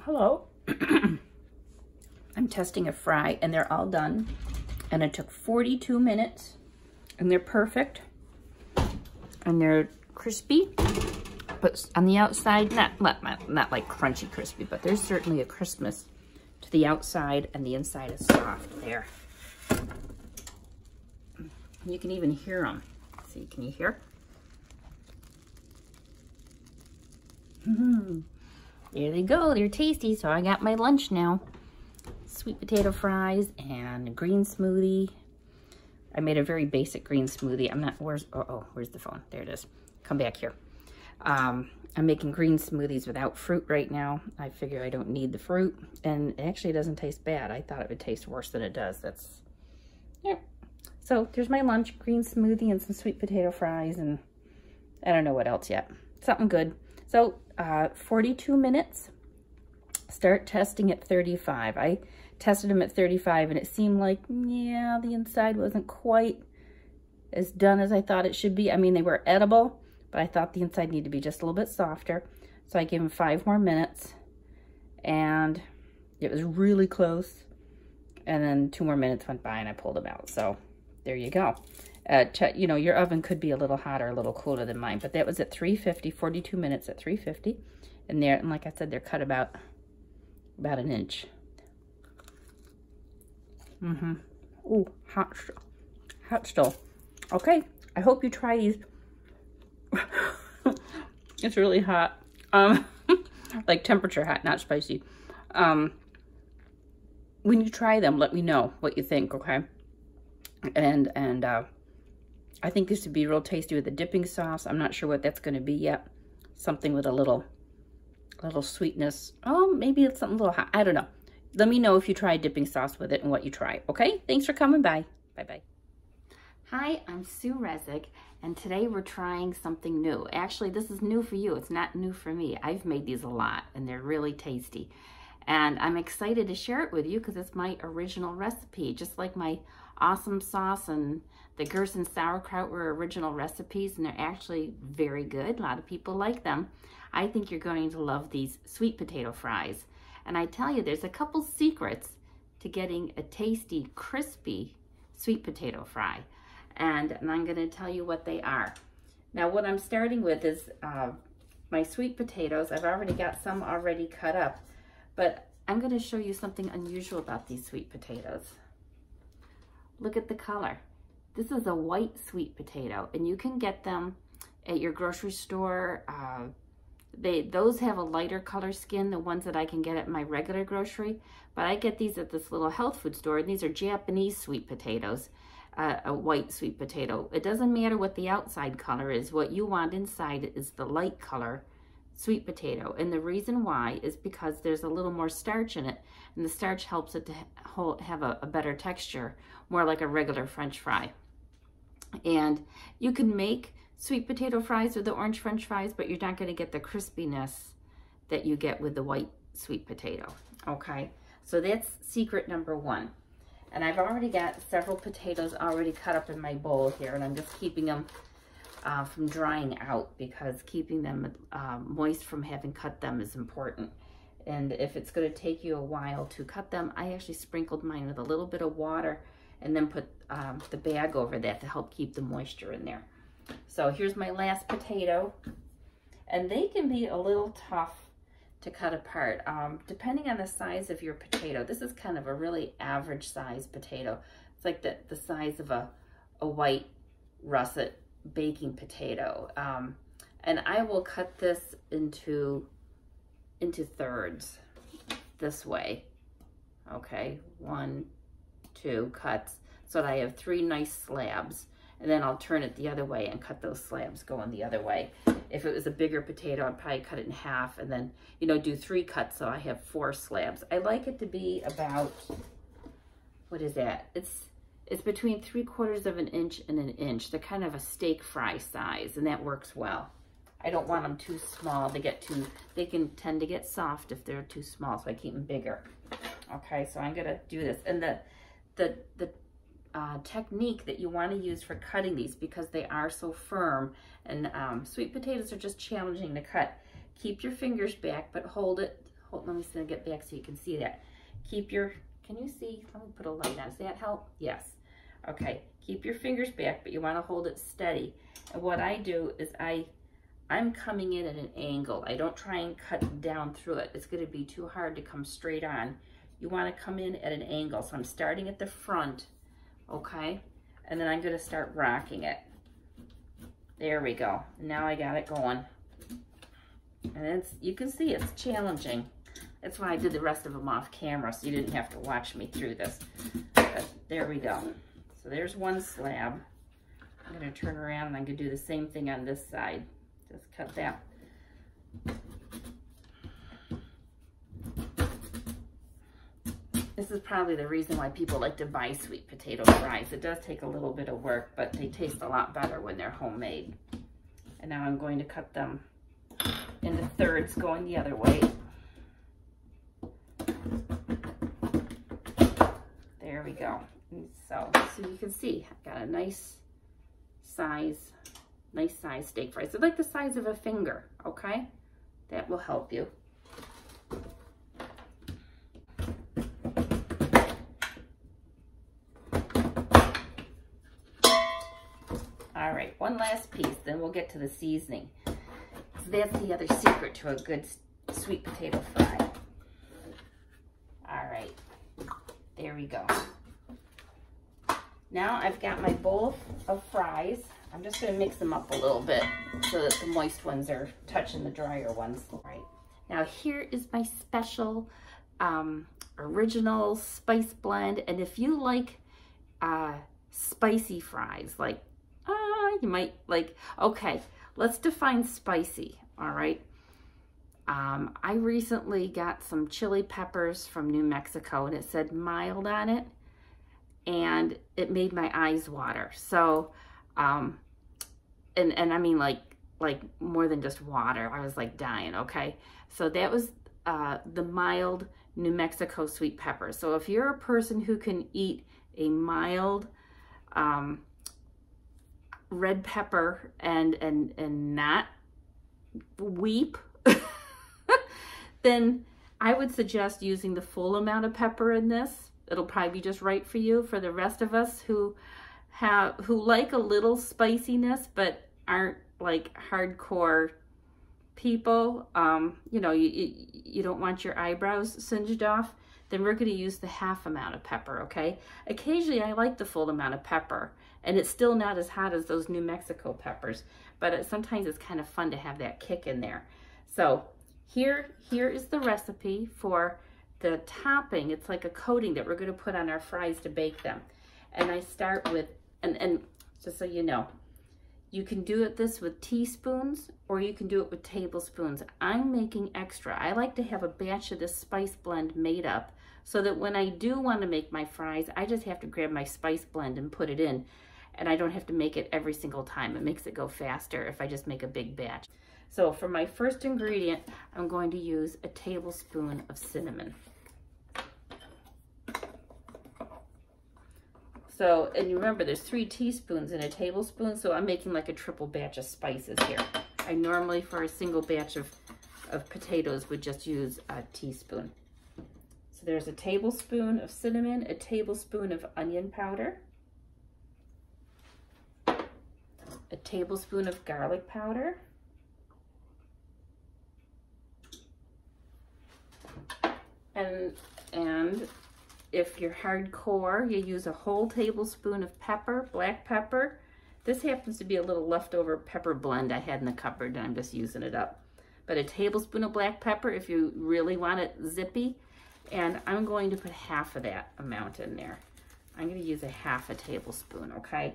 Hello. I'm testing a fry and they're all done. And it took 42 minutes and they're perfect. And they're crispy, but on the outside, not like crunchy crispy, but there's certainly a crispness to the outside and the inside is soft there. You can even hear them. See, can you hear? There they go, they're tasty. So I got my lunch now. Sweet potato fries and a green smoothie. I made a very basic green smoothie. I'm not, where's the phone? There it is. Come back here. I'm making green smoothies without fruit right now. I figure I don't need the fruit, and it actually doesn't taste bad. I thought it would taste worse than it does. That's, yeah. So there's my lunch, green smoothie and some sweet potato fries, and I don't know what else yet. Something good. So 42 minutes. Start testing at 35. I tested them at 35 and it seemed like, yeah, the inside wasn't quite as done as I thought it should be. I mean, they were edible, but I thought the inside needed to be just a little bit softer. So I gave them 5 more minutes and it was really close. And then 2 more minutes went by and I pulled them out. So there you go. You know, your oven could be a little hotter, a little cooler than mine, but that was at 350, 42 minutes at 350. And there, and like I said, they're cut about an inch. Ooh, hot still. Okay, I hope you try these. It's really hot. Like temperature hot, not spicy. When you try them, let me know what you think, okay? And I think this would be real tasty with the dipping sauce. I'm not sure what that's going to be yet. Something with a little sweetness. Oh, maybe it's something a little hot. I don't know. Let me know if you try dipping sauce with it and what you try. Okay? Thanks for coming by. Bye-bye. Hi, I'm Sue Resig, and today we're trying something new. Actually, this is new for you. It's not new for me. I've made these a lot, and they're really tasty. And I'm excited to share it with you because it's my original recipe. Just like my awesome sauce and the Gerson sauerkraut were original recipes, and they're actually very good. A lot of people like them. I think you're going to love these sweet potato fries. And I tell you, there's a couple secrets to getting a tasty, crispy sweet potato fry. And I'm going to tell you what they are. Now, what I'm starting with is my sweet potatoes. I've already got some already cut up, but I'm going to show you something unusual about these sweet potatoes. Look at the color. This is a white sweet potato, and you can get them at your grocery store. Those have a lighter color skin, the ones that I can get at my regular grocery, but I get these at this little health food store, and these are Japanese sweet potatoes, a white sweet potato. It doesn't matter what the outside color is. What you want inside is the light color sweet potato, and the reason why is because there's a little more starch in it, and the starch helps it to have a better texture, more like a regular French fry. And you can make sweet potato fries with the orange French fries, but you're not going to get the crispiness that you get with the white sweet potato. Okay, so that's secret number 1. And I've already got several potatoes already cut up in my bowl here, and I'm just keeping them from drying out because keeping them moist from having cut them is important. And if it's going to take you a while to cut them, I actually sprinkled mine with a little bit of water and then put the bag over that to help keep the moisture in there. So here's my last potato, and they can be a little tough to cut apart depending on the size of your potato. This is kind of a really average size potato. It's like the size of a white russet baking potato, and I will cut this into thirds this way. Okay, 1, 2 cuts so that I have 3 nice slabs. And then I'll turn it the other way and cut those slabs going the other way. If it was a bigger potato, I'd probably cut it in half and then, you know, do 3 cuts so I have 4 slabs. I like it to be about, what is that? It's between 3/4 of an inch and an inch. They're kind of a steak fry size, and that works well. I don't want them too small. They can tend to get soft if they're too small, so I keep them bigger. Okay, so I'm gonna do this. And the technique that you want to use for cutting these, because they are so firm, and sweet potatoes are just challenging to cut. Keep your fingers back, but hold hold, let me see, get back so you can see that. Keep your, can you see? Let me put a light on. Does that help? Yes. Okay. Keep your fingers back, but you want to hold it steady. And what I do is I'm coming in at an angle. I don't try and cut down through it. It's going to be too hard to come straight on. You want to come in at an angle. So I'm starting at the front, okay? And then I'm going to start rocking it. There we go. Now I got it going. And it's, you can see it's challenging. That's why I did the rest of them off camera, so you didn't have to watch me through this. But there we go. So there's one slab. I'm going to turn around and I'm going to do the same thing on this side. Just cut that. This is probably the reason why people like to buy sweet potato fries. It does take a little bit of work, but they taste a lot better when they're homemade. And now I'm going to cut them into thirds going the other way. There we go. So you can see, I've got a nice size steak fry. So like the size of a finger, okay? That will help you. All right, one last piece, then we'll get to the seasoning. So that's the other secret to a good sweet potato fry. All right, there we go. Now I've got my bowl of fries. I'm just gonna mix them up a little bit so that the moist ones are touching the drier ones. All right, now here is my special original spice blend. And if you like spicy fries, like you might like, okay, let's define spicy, all right? I recently got some chili peppers from New Mexico and it said mild on it and it made my eyes water. So, and I mean like more than just water, I was like dying, okay? So that was the mild New Mexico sweet pepper. So if you're a person who can eat a mild red pepper and not weep, then I would suggest using the full amount of pepper in this. It'll probably be just right for you. For the rest of us who like a little spiciness but aren't like hardcore people, you know, you don't want your eyebrows singed off, then we're going to use the half amount of pepper, okay? Occasionally I like the full amount of pepper, and it's still not as hot as those New Mexico peppers, but sometimes it's kind of fun to have that kick in there. So here is the recipe for the topping. It's like a coating that we're going to put on our fries to bake them. And I start with, and just so you know, you can do this with teaspoons or you can do it with tablespoons. I'm making extra. I like to have a batch of this spice blend made up so that when I do want to make my fries, I just have to grab my spice blend and put it in. And I don't have to make it every single time. It makes it go faster if I just make a big batch. So for my first ingredient, I'm going to use a tablespoon of cinnamon. So, and you remember there's 3 teaspoons in a tablespoon, so I'm making like a triple batch of spices here. I normally, for a single batch of potatoes, would just use a teaspoon. So there's a tablespoon of cinnamon, a tablespoon of onion powder, a tablespoon of garlic powder, and if you're hardcore, you use a whole tablespoon of pepper, black pepper. This happens to be a little leftover pepper blend I had in the cupboard and I'm just using it up. But a tablespoon of black pepper if you really want it zippy. And I'm going to put half of that amount in there. I'm going to use a half a tablespoon, okay?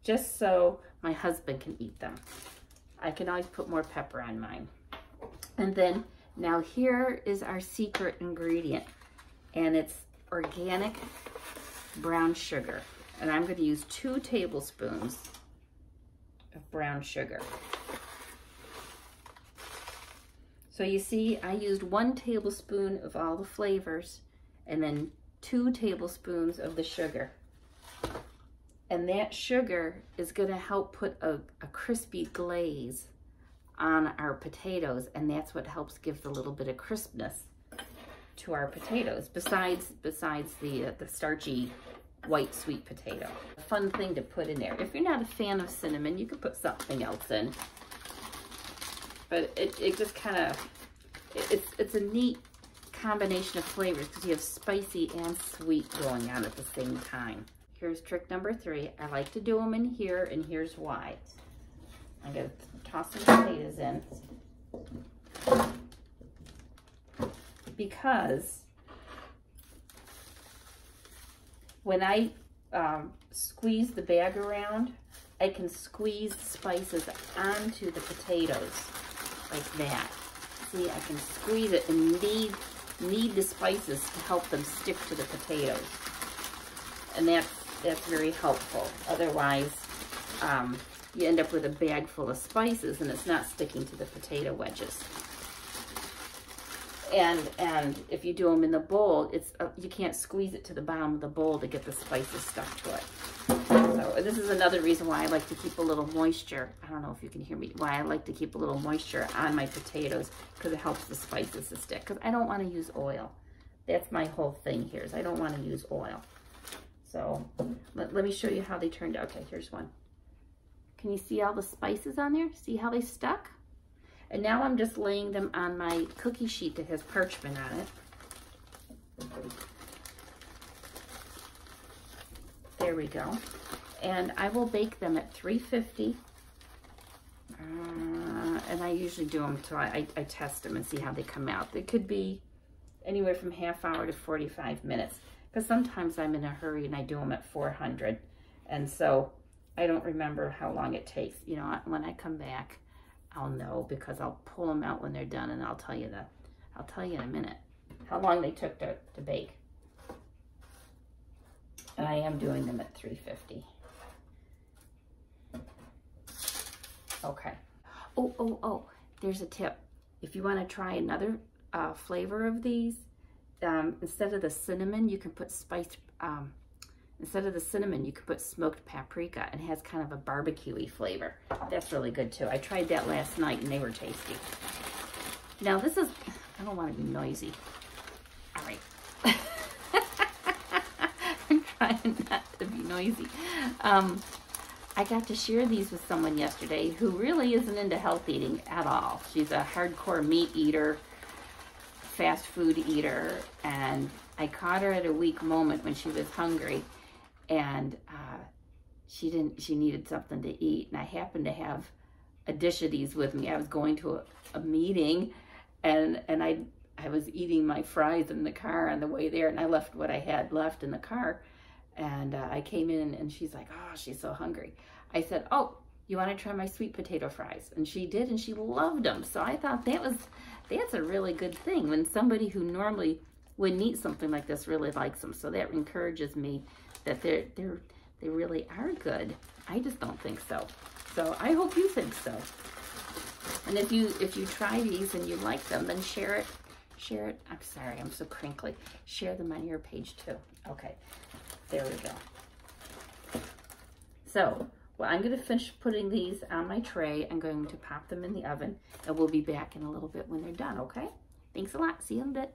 Just so my husband can eat them. I can always put more pepper on mine. And then, now here is our secret ingredient. And it's organic brown sugar. And I'm going to use 2 tablespoons of brown sugar. So you see, I used 1 tablespoon of all the flavors and then 2 tablespoons of the sugar. And that sugar is going to help put a crispy glaze on our potatoes, and that's what helps give the little bit of crispness. to our potatoes, besides the starchy white sweet potato. A fun thing to put in there. If you're not a fan of cinnamon, you could put something else in. But it just kind of, it's a neat combination of flavors because you have spicy and sweet going on at the same time. Here's trick number 3. I like to do them in here, and here's why. I'm going to toss some potatoes in. Because when I squeeze the bag around, I can squeeze spices onto the potatoes like that. See, I can squeeze it and knead the spices to help them stick to the potatoes. And that's very helpful. Otherwise, you end up with a bag full of spices and it's not sticking to the potato wedges. And if you do them in the bowl, you can't squeeze it to the bottom of the bowl to get the spices stuck to it. So this is another reason why I like to keep a little moisture. I don't know if you can hear me. Why I like to keep a little moisture on my potatoes, because it helps the spices to stick. Because I don't want to use oil. That's my whole thing here, is I don't want to use oil. So let me show you how they turned out. Okay, here's one. Can you see all the spices on there? See how they stuck? And now I'm just laying them on my cookie sheet that has parchment on it. There we go. And I will bake them at 350. And I usually do them until I test them and see how they come out. They could be anywhere from ½ hour to 45 minutes. Because sometimes I'm in a hurry and I do them at 400. And so I don't remember how long it takes. You know, when I come back, I'll know, because I'll pull them out when they're done, and I'll tell you in a minute how long they took to bake. And I am doing them at 350. Okay. Oh, there's a tip. If you want to try another flavor of these, instead of the cinnamon, you can put smoked paprika, and it has kind of a barbecue-y flavor. That's really good too. I tried that last night and they were tasty. Now this is, I don't want to be noisy. All right. I'm trying not to be noisy. I got to share these with someone yesterday who really isn't into health eating at all. She's a hardcore meat eater, fast food eater, and I caught her at a weak moment when she was hungry. And she needed something to eat, and I happened to have a dish of these with me. I was going to a meeting, and I was eating my fries in the car on the way there, and I left what I had left in the car, and I came in, and she's like, oh, she's so hungry. I said, oh, you want to try my sweet potato fries? And she did, and she loved them. So I thought that's a really good thing when somebody who normally wouldn't eat something like this really likes them. So that encourages me that they really are good. I just don't think so. So I hope you think so. And if you try these and you like them, then share it. I'm sorry, I'm so crinkly. Share them on your page too. Okay, there we go. So, well, I'm gonna finish putting these on my tray. I'm going to pop them in the oven, and we'll be back in a little bit when they're done, okay? Thanks a lot, see you in a bit.